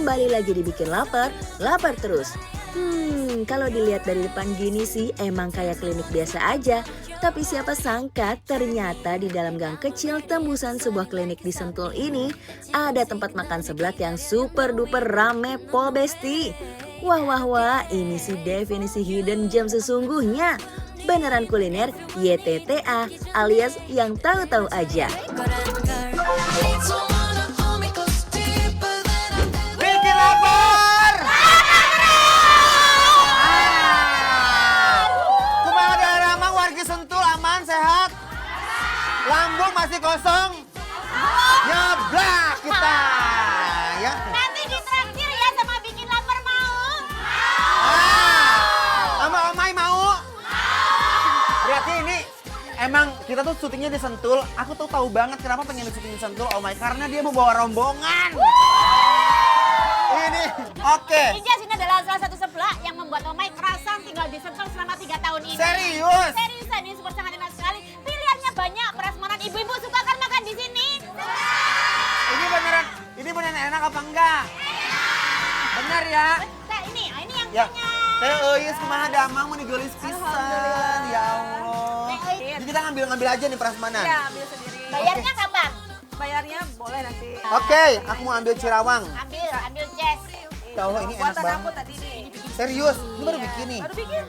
kembali lagi dibikin lapar, lapar terus. Kalau dilihat dari depan gini sih emang kayak klinik biasa aja. Tapi siapa sangka ternyata di dalam gang kecil tembusan sebuah klinik di Sentul ini ada tempat makan seblak yang super duper rame pol besti. Wah wah wah, ini sih definisi hidden gem sesungguhnya. Beneran kuliner YTTA alias yang tahu-tahu aja. Bikin lapar! Kumaha daerah mah warga Sentul aman, sehat? Lambung masih kosong? Nyeblak kita! Ya. Nanti ditraktir ya sama bikin lapar mau. Sama Omai mau? Berarti ini emang kita tuh syutingnya di Sentul. Aku tuh tahu banget kenapa pengen syuting di Sentul, Omai. Karena dia mau bawa rombongan. Ini, oke. Ijas ini adalah salah satu seblak yang membuat Omai kerasan tinggal di Sentul selama 3 tahun ini. Serius? Seriusan, ini super sangat enak sekali. Pilihannya banyak, prasmanan ibu-ibu suka kan makan di sini. Ini beneran enak apa enggak? Bener ya? Nah, ini yang Ya. punya. Teh Eis kumaha damang mau digelis pisan. Ya Allah. Jadi kita ngambil aja nih prasmanan. Ya, ambil sendiri. Bayarnya kapan? Bayarnya boleh nanti. Oke, aku mau ambil Cirawang. Ambil Jess. Ya Allah, ini enak Buatan aku banget. tadi nih. Serius, ini baru bikin nih. Baru bikin.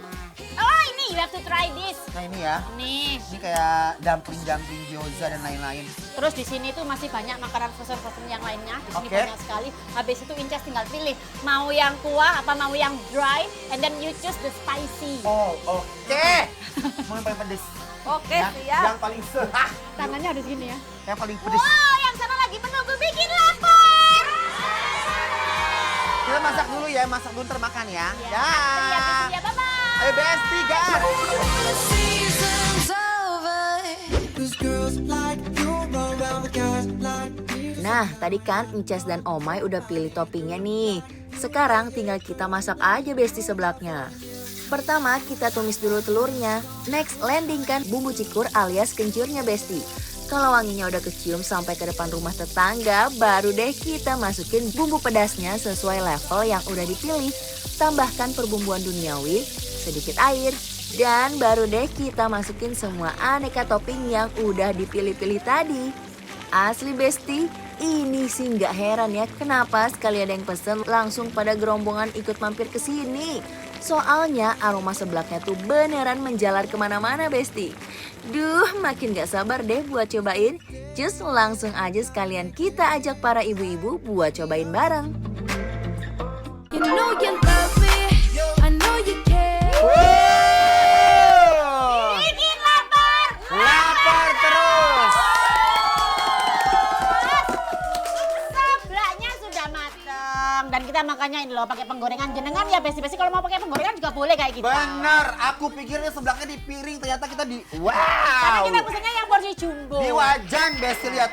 Oh ini, you have to try this. Nah ini ya, Nih. ini kayak dumpling gyoza dan lain-lain. Terus di sini tuh masih banyak makanan frozen yang lainnya. Di sini Oke. banyak sekali. Habis itu Inces tinggal pilih mau yang kuah apa mau yang dry, and then you choose the spicy. Oh, oke. Mau yang paling pedes. Oke, Ya, siap. yang paling sehah. Tangannya harus gini ya. Yang paling pedes. Wow, yang sana lagi menunggu bikin lapar. Kita masak dulu ya, masak dulu termakan ya. Ya. Ya, bye-bye. Ayo Besti, gas. Nah, tadi kan Inces dan Omai udah pilih toppingnya nih. Sekarang tinggal kita masak aja besti seblaknya. Pertama, kita tumis dulu telurnya. Next, landingkan bumbu cikur alias kencurnya besti. Kalau wanginya udah kecium sampai ke depan rumah tetangga, baru deh kita masukin bumbu pedasnya sesuai level yang udah dipilih. Tambahkan perbumbuan duniawi, sedikit air, dan baru deh kita masukin semua aneka topping yang udah dipilih-pilih tadi. Asli besti, ini sih nggak heran ya kenapa sekali ada yang pesen langsung pada gerombongan ikut mampir ke sini. Soalnya aroma seblaknya tuh beneran menjalar kemana-mana besti. Duh, makin gak sabar deh buat cobain. Just langsung aja sekalian kita ajak para ibu-ibu buat cobain bareng. You know you love me, I know you care. Wow. Bikin lapar. Lapar terus. Seblaknya sudah matang dan kita makannya ini loh pakai penggorengan jenengan ya besti-besti kalau mau pakai penggorengan juga boleh kayak gitu. Bener, aku pikirnya seblaknya di piring, ternyata kita di Karena wow. kita pesennya yang porsi jumbo. Di wajan Besti, lihat.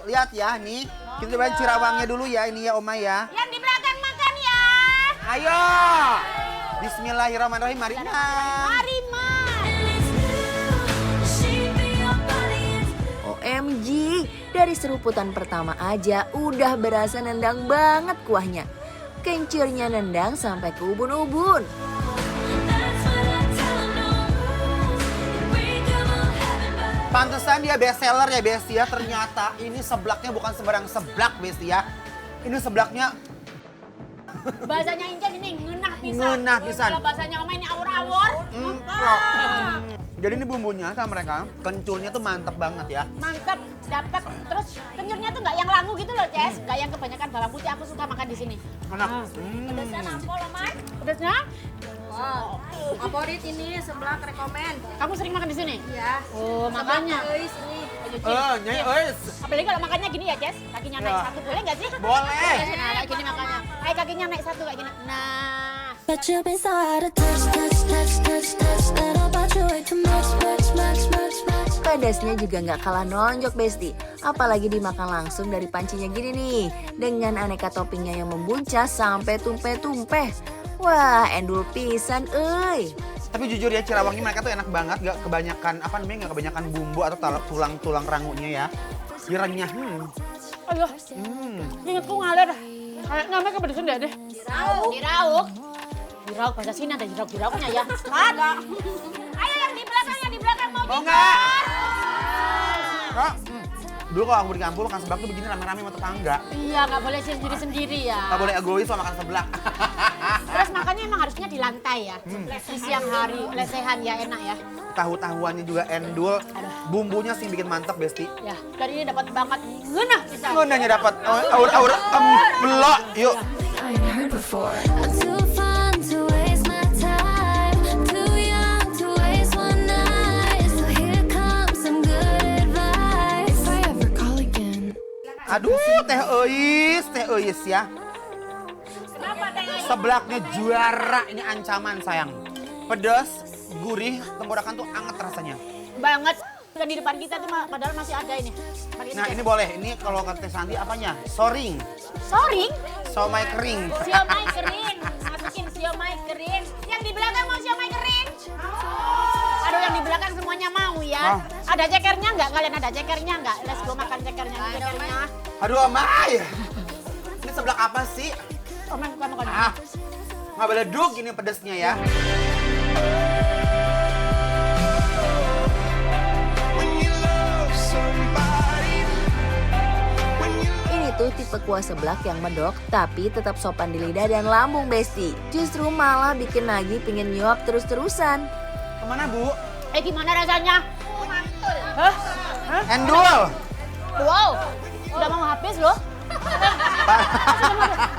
Lihat ya nih. Kita cobain Cirawangnya dulu ya, ini ya Oma ya. Yang di belakang makan ya. Ayo. Bismillahirrahmanirrahim, mari Mam. Mari Mas. OMG, dari seruputan pertama aja udah berasa nendang banget kuahnya. Kencurnya nendang sampai ke ubun-ubun. Pantesan dia best seller ya Besti ya. Ternyata ini seblaknya bukan sembarang seblak Besti ya. Ini seblaknya Bahasanya Inces ini ngenah pisan. Ngenah pisan. Kalau bahasanya Oma ini awur-awur. Jadi ini bumbunya sama mereka, kencurnya tuh mantep banget ya. Mantap, dapat. Terus kenyurnya tuh nggak yang langu gitu loh, Ces. Nggak yang kebanyakan bawang putih. Aku suka makan di sini. Enak. Pedasnya nampol loh, Mas. Pedasnya? Wow. Favorit ini seblak rekomen. Kamu sering makan di sini? Ya. Oh, makanya. Seblak Eis ini. Nyai Eis. Apalagi kalau makannya gini ya, Ces. Kakinya naik Ya. satu, boleh nggak sih? Boleh. Nah, kayak gini makanya. Kayak kakinya naik satu kayak gini. Nah. But you've been so hard to touch, that about you way too much. Pedasnya juga nggak kalah nonjok besti. Apalagi dimakan langsung dari pancinya gini nih. Dengan aneka toppingnya yang membuncah sampai tumpeh-tumpeh. Wah, endul pisan euy. Tapi jujur ya Cirawangnya mereka tuh enak banget, gak kebanyakan gak kebanyakan bumbu atau tulang-tulang rangunya ya. Dia renyah. Aduh, ingetku ngalir. Kayaknya mereka pedesan deh. Dirauk. Dirauk bahasa sini ada dirauk-dirauknya ya. Ada. Ayo yang di belakang mau Oh enggak. Kak, dulu kalau aku di kampung makan seblak tuh begini rame-rame sama tetangga. Iya, nggak boleh sendiri-sendiri ya. Nggak boleh egois sama makan seblak. Terus makannya emang harusnya di lantai ya. Di siang hari, lesehan ya, enak ya. Tahu-tahuannya juga endul. Bumbunya sih bikin mantap, Besti. Ya, dari ini dapat banget ngenah bisa. Ngonanya dapat aur-aur belok. Yuk. I ain't heard before. I'm too fun to waste my time. Too young to waste one night. So here comes some good advice. If I ever call again. Aduh, teh eis ya. Kenapa teh? Seblaknya juara, ini ancaman sayang. Pedas, gurih, tenggorokan tuh anget rasanya. Banget. Dan di depan kita tuh padahal masih ada ini. Nah ini boleh, ini kalau kata Santi apanya? Soring, Sorry, somai kering. siomay kering. Masukin siomay kering. Yang di belakang mau siomay kering? Aduh, yang di belakang semuanya mau ya. Ah. Ada cekernya nggak? Kalian ada cekernya nggak? Let's go makan cekernya. Cekernya. Aduh Amai, ini seblak apa sih? Oh, kamu kan. Ah, nggak beleduk ini pedasnya ya. Ini tuh tipe kuah seblak yang medok tapi tetap sopan di lidah dan lambung, Besti. Justru malah bikin nagih pingin nyuap terus-terusan. Kemana Bu? Gimana rasanya? Mantul. Hah? Endul. Wow, udah mau habis loh.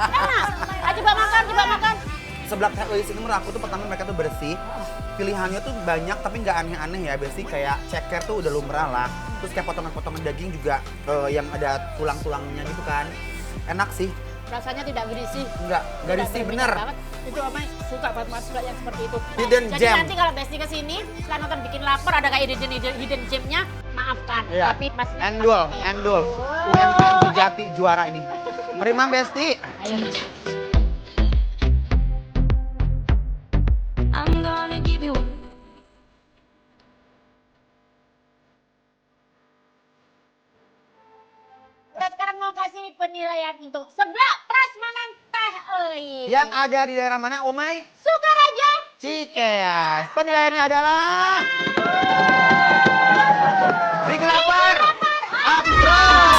Enak. Ayo coba makan. Seblak teh eis ini menurut aku tuh pertama mereka tuh bersih. Pilihannya tuh banyak tapi nggak aneh-aneh ya, Besti. Kayak ceker tuh udah lumrah lah. Terus kayak potongan-potongan daging juga yang ada tulang-tulangnya gitu kan. Enak sih. Rasanya tidak berisi. Enggak risih bener. Banget. Itu apa suka banget Mas suka yang seperti itu. Hidden Jadi gem. nanti kalau Besti kesini, setelah nonton bikin lapar ada kayak hidden gemnya, maafkan. Iya. Tapi Mas Endul. UMKM Sejati juara ini. Mari Mam Besti. I'm gonna give you. Kita sekarang mau kasih penilaian untuk seblak prasmanan teh eis. Yang ada di daerah mana, Omai? Sukaraja. Cikeas. Penilaiannya adalah... Big lapar. Apro.